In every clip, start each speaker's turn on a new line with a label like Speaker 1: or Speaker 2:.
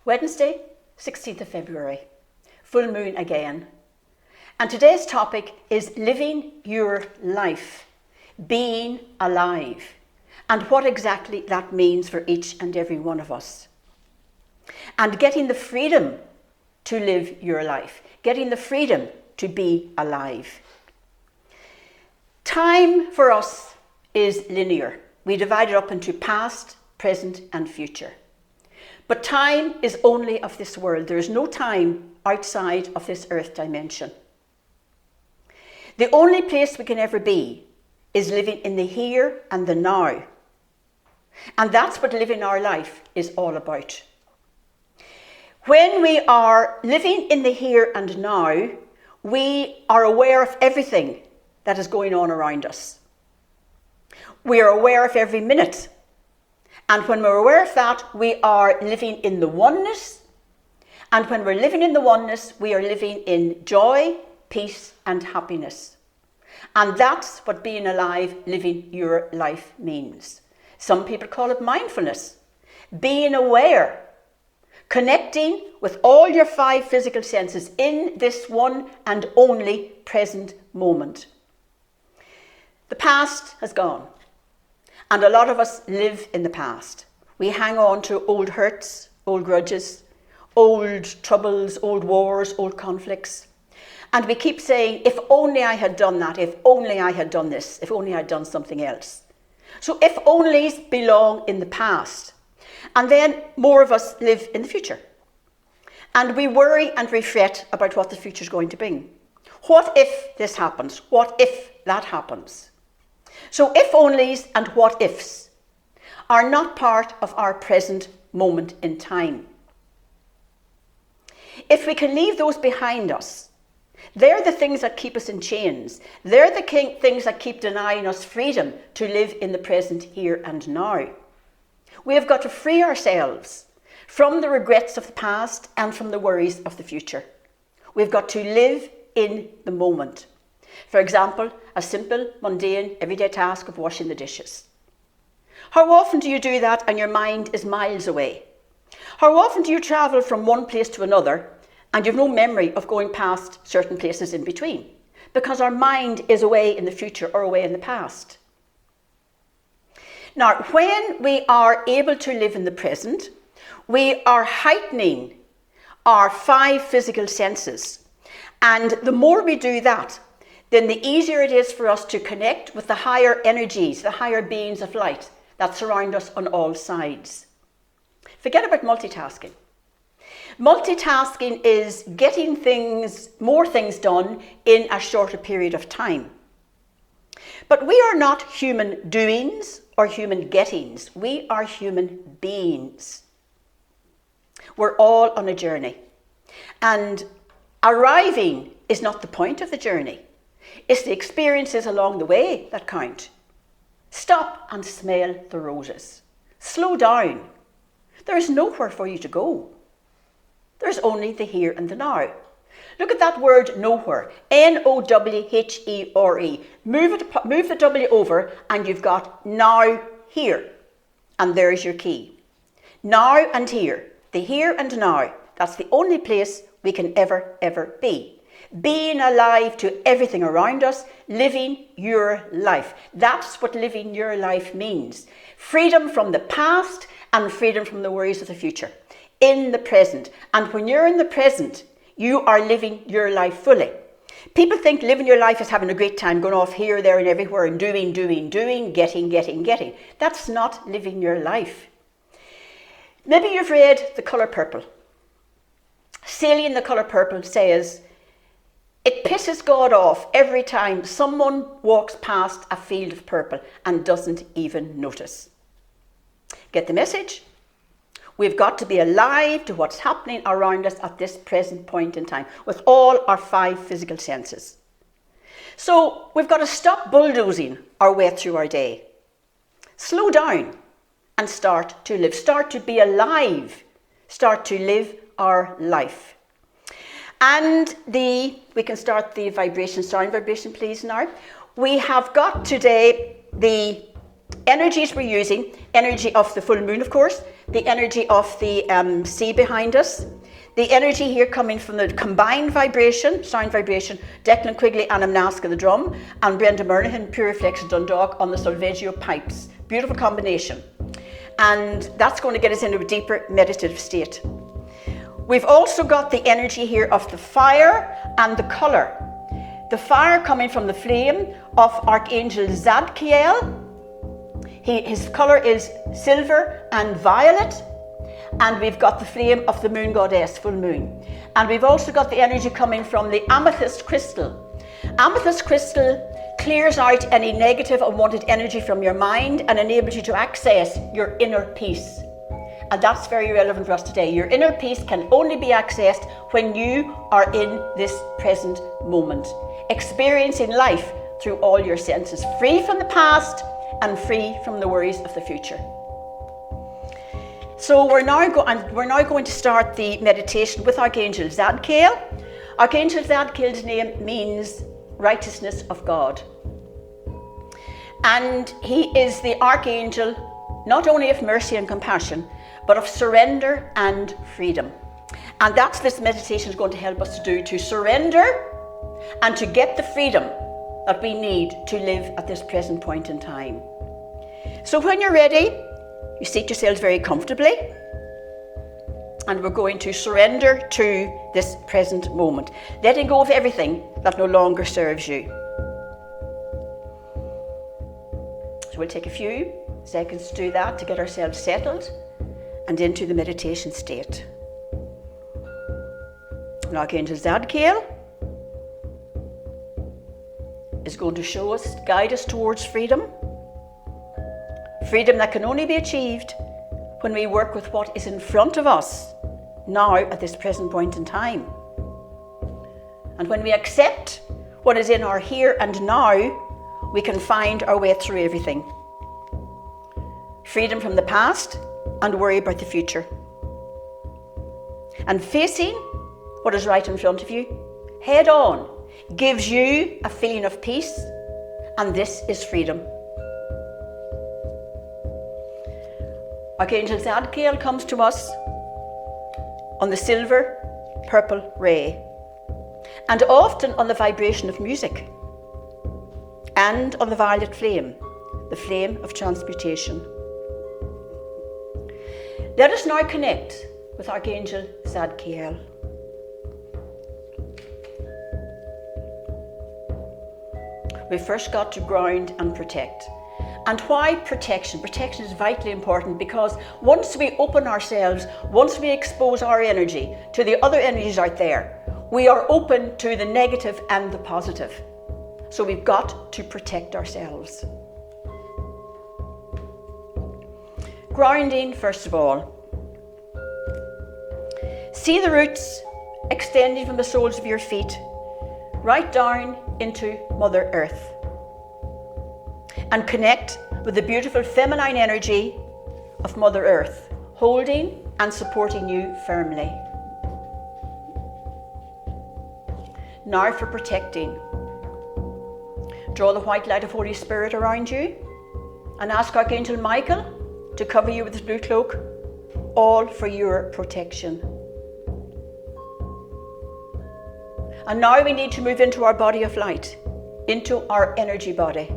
Speaker 1: Wednesday, 16th of February, full moon again. And today's topic is living your life, being alive, and what exactly that means for each and every one of us. And getting the freedom to live your life, getting the freedom to be alive. Time for us is linear. We divide it up into past, present, and future. But time is only of this world. There is no time outside of this earth dimension. The only place we can ever be is living in the here and the now. And that's what living our life is all about. When we are living in the here and now, we are aware of everything that is going on around us. We are aware of every minute. And when we're aware of that, we are living in the oneness. And when we're living in the oneness, we are living in joy, peace, and happiness. And that's what being alive, living your life means. Some people call it mindfulness. Being aware, connecting with all your 5 physical senses in this one and only present moment. The past has gone. And a lot of us live in the past. We hang on to old hurts, old grudges, old troubles, old wars, old conflicts. And we keep saying, if only I had done that, if only I had done this, if only I had done something else. So if onlys belong in the past. And then more of us live in the future. And we worry and we fret about what the future is going to bring. What if this happens? What if that happens? So if onlys and what ifs are not part of our present moment in time. If we can leave those behind us, they're the things that keep us in chains. They're the things that keep denying us freedom to live in the present here and now. We have got to free ourselves from the regrets of the past and from the worries of the future. We've got to live in the moment. For example, a simple, mundane, everyday task of washing the dishes. How often do you do that and your mind is miles away? How often do you travel from one place to another and you have no memory of going past certain places in between? Because our mind is away in the future or away in the past. Now, when we are able to live in the present, we are heightening our 5 physical senses. And the more we do that, then the easier it is for us to connect with the higher energies, the higher beings of light that surround us on all sides. Forget about multitasking. Multitasking is getting more things done in a shorter period of time. But we are not human doings or human gettings. We are human beings. We're all on a journey. And arriving is not the point of the journey. It's the experiences along the way that count. Stop and smell the roses. Slow down. There is nowhere for you to go. There's only the here and the now. Look at that word nowhere. N-O-W-H-E-R-E. Move the W over and you've got now here. And there's your key. Now and here. The here and now. That's the only place we can ever be. Being alive to everything around us, living your life. That's what living your life means. Freedom from the past and freedom from the worries of the future. In the present. And when you're in the present, you are living your life fully. People think living your life is having a great time, going off here, there and everywhere and doing, getting. That's not living your life. Maybe you've read The Colour Purple. Celie in The Colour Purple says, it pisses God off every time someone walks past a field of purple and doesn't even notice. Get the message? We've got to be alive to what's happening around us at this present point in time with all our 5 physical senses. So we've got to stop bulldozing our way through our day. Slow down and start to live. Start to be alive. Start to live our life. And we can start the vibration, sound vibration please now. We have got today the energies we're using, energy of the full moon of course, the energy of the sea behind us. The energy here coming from the combined vibration, sound vibration, Declan Quigley and Amnaska the drum, and Brenda Murnahan, Puriflex Dundalk on the solfeggio pipes. Beautiful combination. And that's going to get us into a deeper meditative state. We've also got the energy here of the fire and the colour. The fire coming from the flame of Archangel Zadkiel. His colour is silver and violet. And we've got the flame of the moon goddess, full moon. And we've also got the energy coming from the amethyst crystal. Amethyst crystal clears out any negative, unwanted energy from your mind and enables you to access your inner peace. And that's very relevant for us today. Your inner peace can only be accessed when you are in this present moment, experiencing life through all your senses, free from the past and free from the worries of the future. So we're now going to start the meditation with Archangel Zadkiel. Archangel Zadkiel's name means righteousness of God. And he is the archangel not only of mercy and compassion, but of surrender and freedom. And that's this meditation is going to help us to do, to surrender and to get the freedom that we need to live at this present point in time. So when you're ready, you seat yourselves very comfortably, and we're going to surrender to this present moment, letting go of everything that no longer serves you. So we'll take a few seconds to do that, to get ourselves settled and into the meditation state. And Archangel Zadkiel is going to show us, guide us towards freedom. Freedom that can only be achieved when we work with what is in front of us now at this present point in time. And when we accept what is in our here and now, we can find our way through everything. Freedom from the past and worry about the future. And facing what is right in front of you, head on, gives you a feeling of peace, and this is freedom. Archangel Zadkiel comes to us on the silver purple ray, and often on the vibration of music, and on the violet flame, the flame of transmutation. Let us now connect with Archangel Zadkiel. We've first got to ground and protect. And why protection? Protection is vitally important, because once we open ourselves, once we expose our energy to the other energies out there, we are open to the negative and the positive. So we've got to protect ourselves. Grounding, first of all. See the roots extending from the soles of your feet right down into Mother Earth. And connect with the beautiful feminine energy of Mother Earth, holding and supporting you firmly. Now for protecting. Draw the white light of Holy Spirit around you and ask Archangel Michael to cover you with his blue cloak, all for your protection. And now we need to move into our body of light, into our energy body,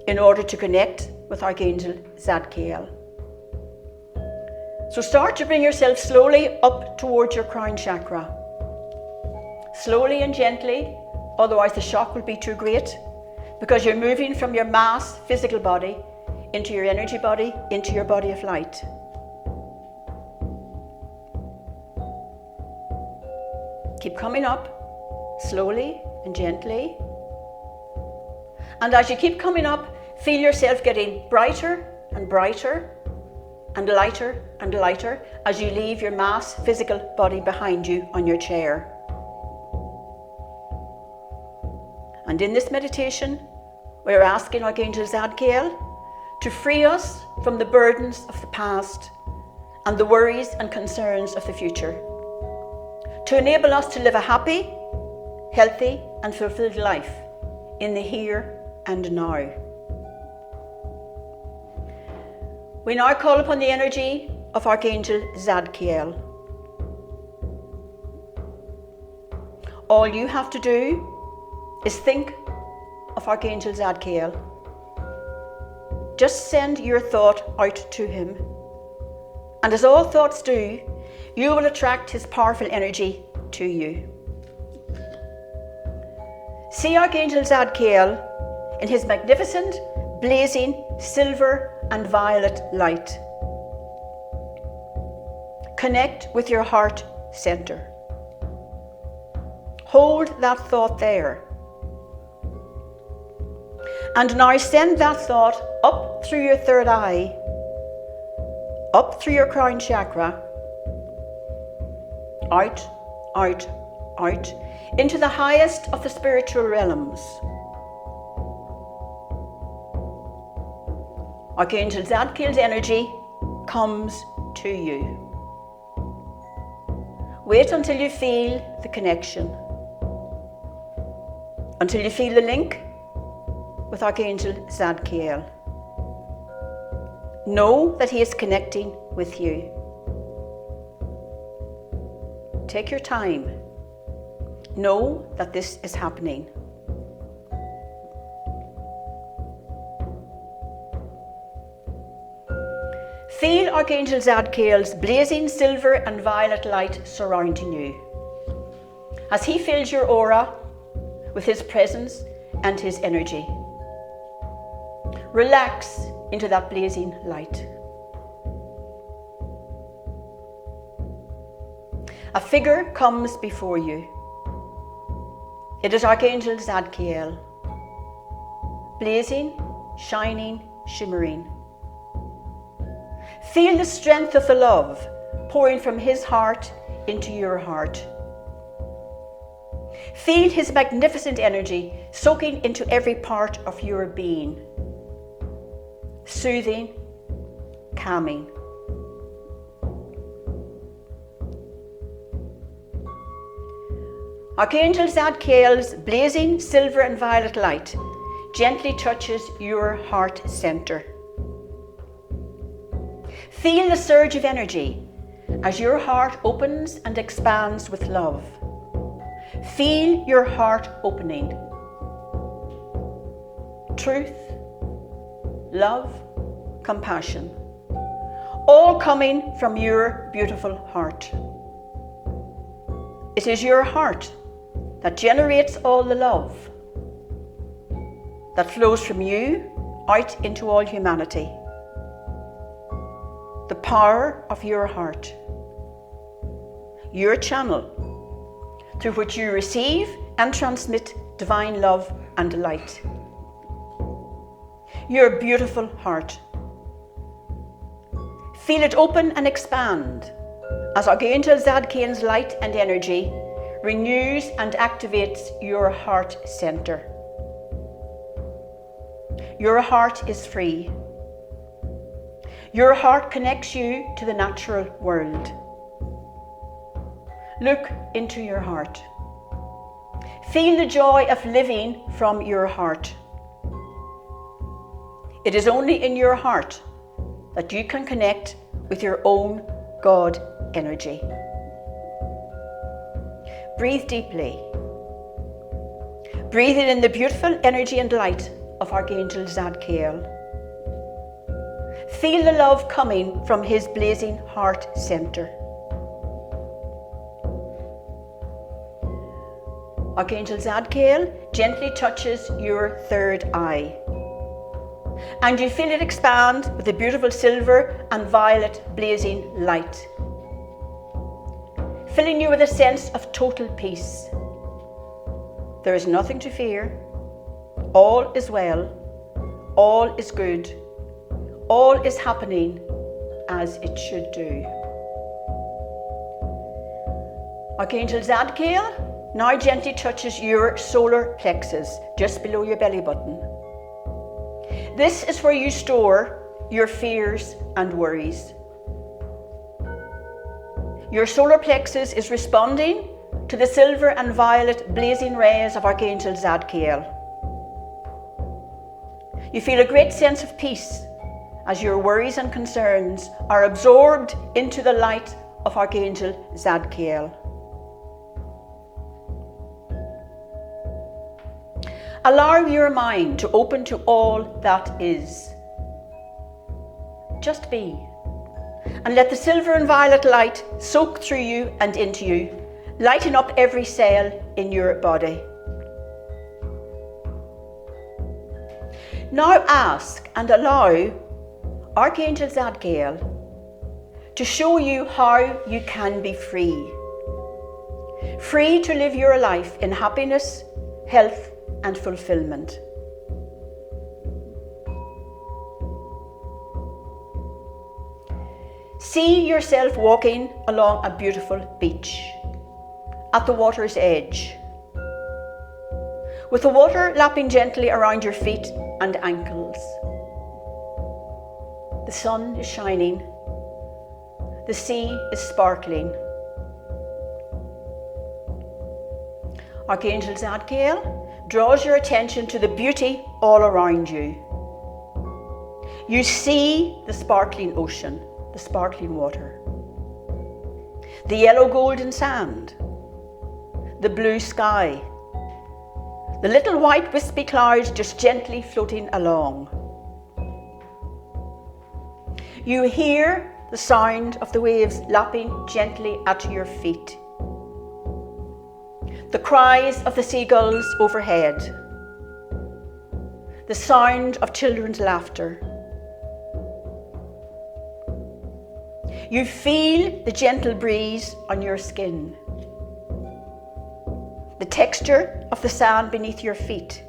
Speaker 1: in order to connect with Archangel Zadkiel. So start to bring yourself slowly up towards your crown chakra. Slowly and gently, otherwise the shock will be too great, because you're moving from your mass physical body into your energy body, into your body of light. Keep coming up, slowly and gently. And as you keep coming up, feel yourself getting brighter and brighter and lighter as you leave your mass physical body behind you on your chair. And in this meditation, we're asking Archangel Zadkiel to free us from the burdens of the past and the worries and concerns of the future, to enable us to live a happy, healthy and fulfilled life in the here and now. We now call upon the energy of Archangel Zadkiel. All you have to do is think of Archangel Zadkiel. Just send your thought out to him. And as all thoughts do, you will attract his powerful energy to you. See Archangel Zadkiel in his magnificent, blazing silver and violet light. Connect with your heart center. Hold that thought there. And now send that thought up through your third eye, up through your crown chakra, out, out, out, into the highest of the spiritual realms. Archangel Zadkiel's energy comes to you. Wait until you feel the connection, until you feel the link with Archangel Zadkiel. Know that he is connecting with you. Take your time. Know that this is happening. Feel Archangel Zadkiel's blazing silver and violet light surrounding you, as he fills your aura with his presence and his energy. Relax into that blazing light. A figure comes before you. It is Archangel Zadkiel, blazing, shining, shimmering. Feel the strength of the love pouring from his heart into your heart. Feel his magnificent energy soaking into every part of your being. Soothing, calming. Archangel Zadkiel's blazing silver and violet light gently touches your heart center. Feel the surge of energy as your heart opens and expands with love. Feel your heart opening. Truth, love, compassion, all coming from your beautiful heart. It is your heart that generates all the love that flows from you out into all humanity. The power of your heart, your channel through which you receive and transmit divine love and light. Your beautiful heart. Feel it open and expand as Archangel Zadkiel's light and energy renews and activates your heart center. Your heart is free. Your heart connects you to the natural world. Look into your heart. Feel the joy of living from your heart. It is only in your heart that you can connect with your own God energy. Breathe deeply. Breathe in the beautiful energy and light of Archangel Zadkiel. Feel the love coming from his blazing heart center. Archangel Zadkiel gently touches your third eye, and you feel it expand with the beautiful silver and violet blazing light, filling you with a sense of total peace. There is nothing to fear. All is well. All is good. All is happening as it should do. Archangel Zadkiel now gently touches your solar plexus, just below your belly button. This is where you store your fears and worries. Your solar plexus is responding to the silver and violet blazing rays of Archangel Zadkiel. You feel a great sense of peace as your worries and concerns are absorbed into the light of Archangel Zadkiel. Allow your mind to open to all that is. Just be. And let the silver and violet light soak through you and into you, lighting up every cell in your body. Now ask and allow Archangel Zadkiel to show you how you can be free. Free to live your life in happiness, health, and fulfillment. See yourself walking along a beautiful beach, at the water's edge, with the water lapping gently around your feet and ankles. The sun is shining, the sea is sparkling. Archangel Zadkiel draws your attention to the beauty all around you. You see the sparkling ocean, the sparkling water, the yellow golden sand, the blue sky, the little white wispy clouds just gently floating along. You hear the sound of the waves lapping gently at your feet, the cries of the seagulls overhead, the sound of children's laughter. You feel the gentle breeze on your skin, the texture of the sand beneath your feet.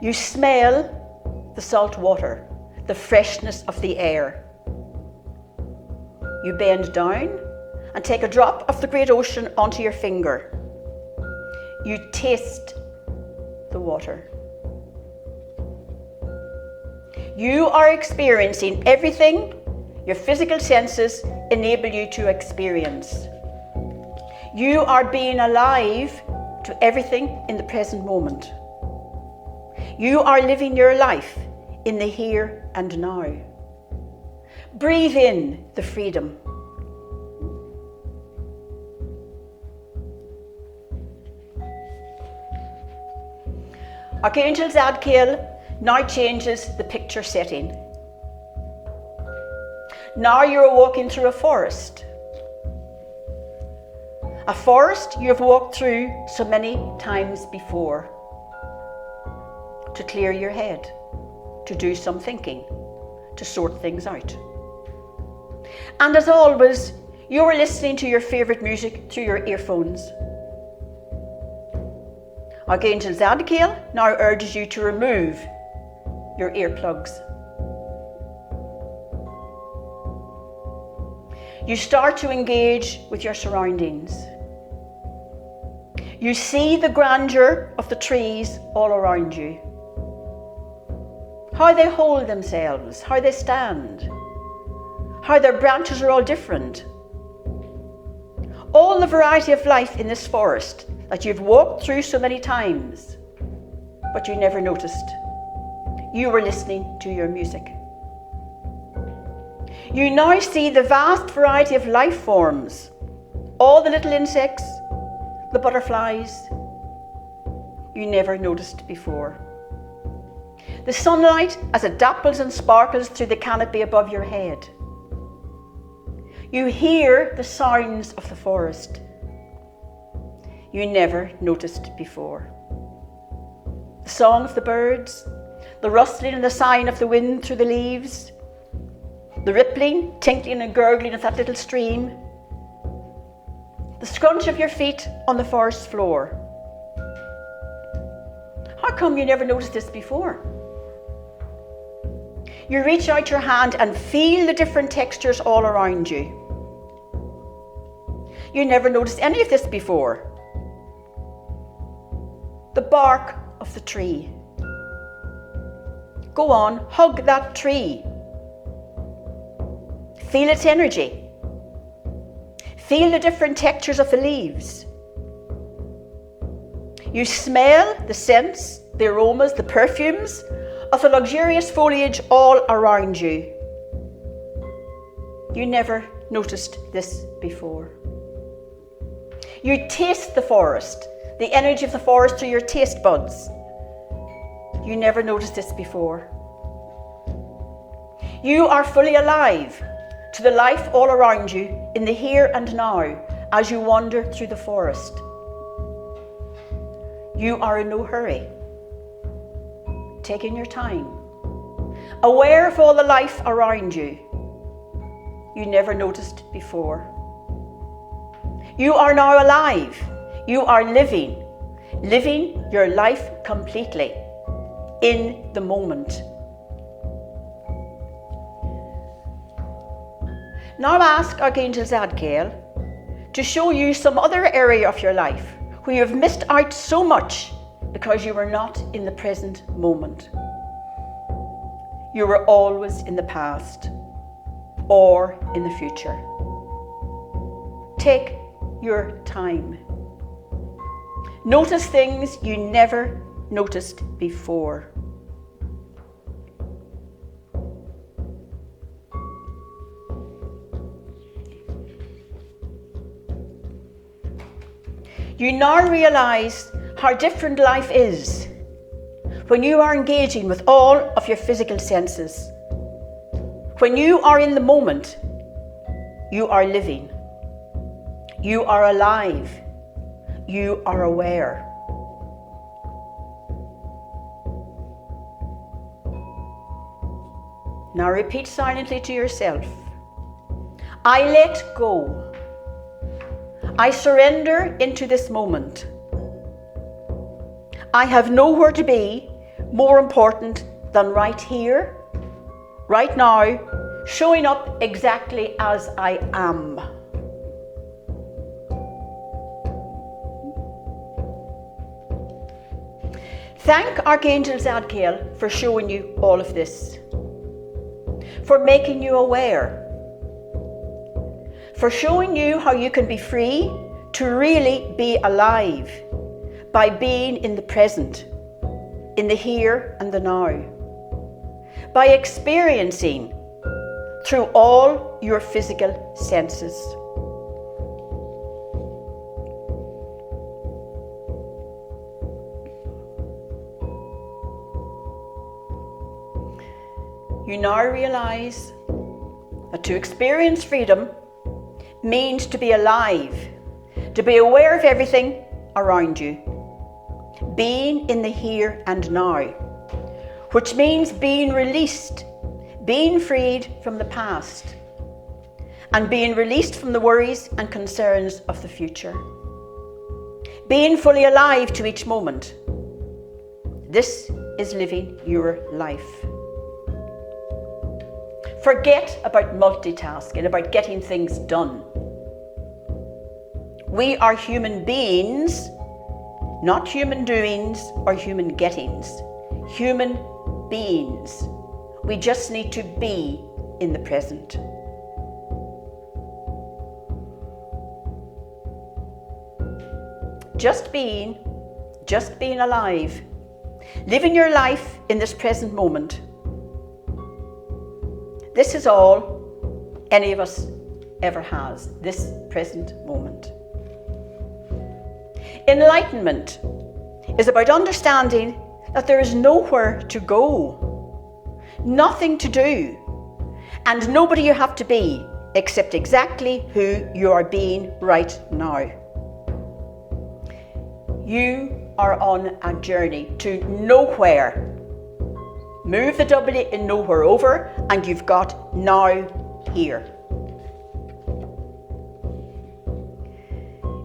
Speaker 1: You smell the salt water, the freshness of the air. You bend down and take a drop of the great ocean onto your finger. You taste the water. You are experiencing everything your physical senses enable you to experience. You are being alive to everything in the present moment. You are living your life in the here and now. Breathe in the freedom. Archangel Zadkiel now changes the picture setting. Now you're walking through a forest. A forest you have walked through so many times before. To clear your head, to do some thinking, to sort things out. And as always, you are listening to your favourite music through your earphones. Archangel Zadkiel now urges you to remove your earplugs. You start to engage with your surroundings. You see the grandeur of the trees all around you. How they hold themselves, how they stand, how their branches are all different. All the variety of life in this forest that you've walked through so many times, but you never noticed. You were listening to your music. You now see the vast variety of life forms, all the little insects, the butterflies you never noticed before. The sunlight as it dapples and sparkles through the canopy above your head. You hear the sounds of the forest you never noticed before. The song of the birds, the rustling and the sighing of the wind through the leaves, the rippling, tinkling and gurgling of that little stream, the scrunch of your feet on the forest floor. How come you never noticed this before? You reach out your hand and feel the different textures all around you. You never noticed any of this before. The bark of the tree. Go on, hug that tree. Feel its energy. Feel the different textures of the leaves. You smell the scents, the aromas, the perfumes of the luxurious foliage all around you. You never noticed this before. You taste the forest, the energy of the forest through your taste buds. You never noticed this before. You are fully alive to the life all around you in the here and now as you wander through the forest. You are in no hurry, taking your time, aware of all the life around you you never noticed before. You are now alive. You are living your life completely, in the moment. Now ask Archangel Zadkiel to show you some other area of your life where you have missed out so much because you were not in the present moment. You were always in the past or in the future. Take your time. Notice things you never noticed before. You now realize how different life is when you are engaging with all of your physical senses. When you are in the moment, you are living. You are alive. You are aware. Now repeat silently to yourself, I let go. I surrender into this moment. I have nowhere to be more important than right here, right now, showing up exactly as I am. Thank Archangel Zadkiel for showing you all of this, for making you aware, for showing you how you can be free to really be alive by being in the present, in the here and the now, by experiencing through all your physical senses. You now realize that to experience freedom means to be alive, to be aware of everything around you, being in the here and now, which means being released, being freed from the past, and being released from the worries and concerns of the future. Being fully alive to each moment. This is living your life. Forget about multitasking, about getting things done. We are human beings, not human doings or human gettings. Human beings. We just need to be in the present. Just being alive, living your life in this present moment. This is all any of us ever has, this present moment. Enlightenment is about understanding that there is nowhere to go, nothing to do, and nobody you have to be except exactly who you are being right now. You are on a journey to nowhere. Move the W in nowhere over and you've got now here.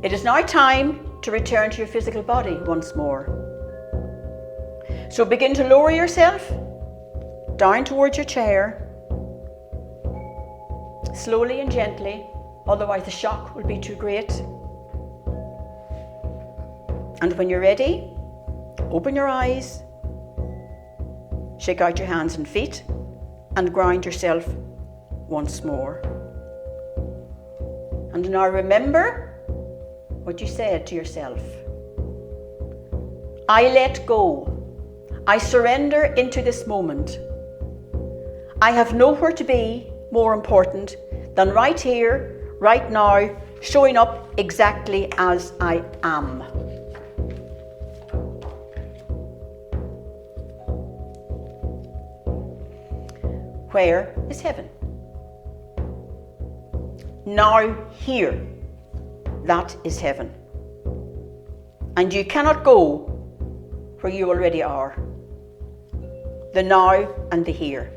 Speaker 1: It is now time to return to your physical body once more. So begin to lower yourself down towards your chair, slowly and gently, otherwise the shock will be too great. And when you're ready, open your eyes, shake out your hands and feet, and ground yourself once more. And now remember what you said to yourself. I let go. I surrender into this moment. I have nowhere to be more important than right here, right now, showing up exactly as I am. Where is heaven? Now here, that is heaven. And you cannot go where you already are. The now and the here.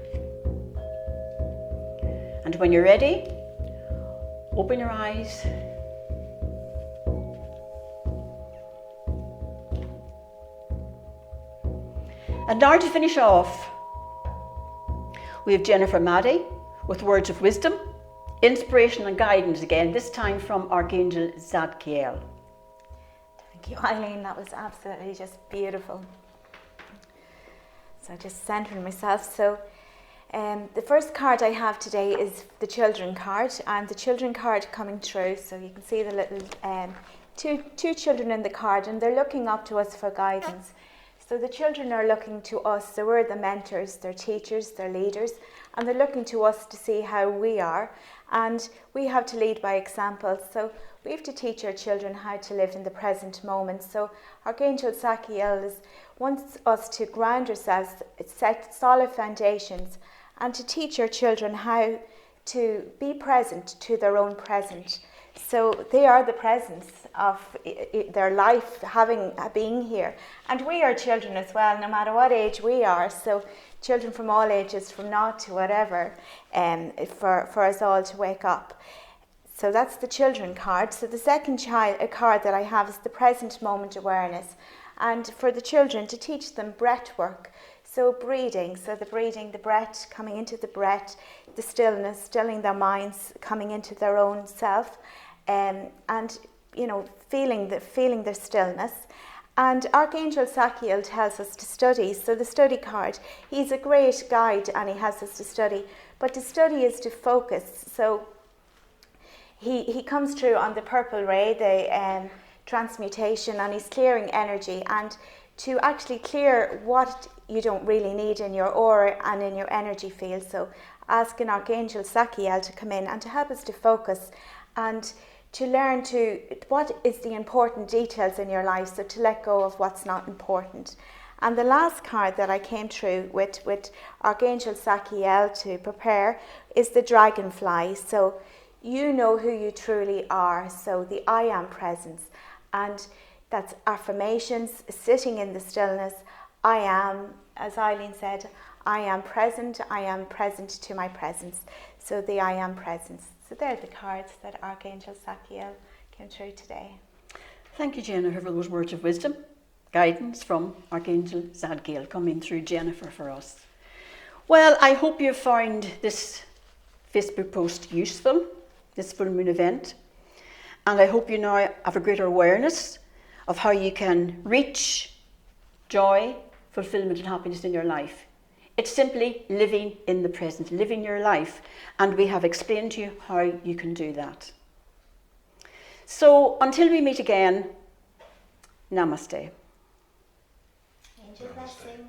Speaker 1: And when you're ready, open your eyes. And now to finish off, we have Jennifer Maddy with words of wisdom, inspiration and guidance again, this time from Archangel Zadkiel.
Speaker 2: Thank you, Eileen. That was absolutely just beautiful. So just centering myself. So the first card I have today is the children card, and the children card coming through. So you can see the little two children in the card, and they're looking up to us for guidance. So the children are looking to us, so we're the mentors, they're teachers, they're leaders, and they're looking to us to see how we are, and we have to lead by example. So we have to teach our children how to live in the present moment. So Archangel Zadkiel wants us to ground ourselves, set solid foundations, and to teach our children how to be present to their own present. So they are the presence of their life being here. And we are children as well, no matter what age we are. So children from all ages, from naught to whatever, for us all to wake up. So that's the children card. So the second card that I have is the present moment awareness. And for the children, to teach them breath work. So breathing, so the breathing, the breath, coming into the breath, the stillness, stilling their minds, coming into their own self, and feeling the stillness. And Archangel Zadkiel tells us to study. So the study card, he's a great guide and he has us to study. But to study is to focus. So he comes through on the purple ray, the transmutation, and he's clearing energy, and to actually clear what you don't really need in your aura and in your energy field. So asking Archangel Zadkiel to come in and to help us to focus and to learn what is the important details in your life, so to let go of what's not important. And the last card that I came through with Archangel Zadkiel to prepare is the dragonfly. So you know who you truly are, so the I am presence. And that's affirmations, sitting in the stillness. I am, as Eileen said, I am present to my presence. So the I am presence. So they're the cards that Archangel Zadkiel came through today.
Speaker 1: Thank you, Jennifer, for those words of wisdom, guidance from Archangel Zadkiel coming through Jennifer for us. Well, I hope you found this Facebook post useful, this full moon event, and I hope you now have a greater awareness of how you can reach joy, fulfillment and happiness in your life. It's simply living in the present, living your life, and we have explained to you how you can do that. So until we meet again, namaste.
Speaker 2: Angel blessings.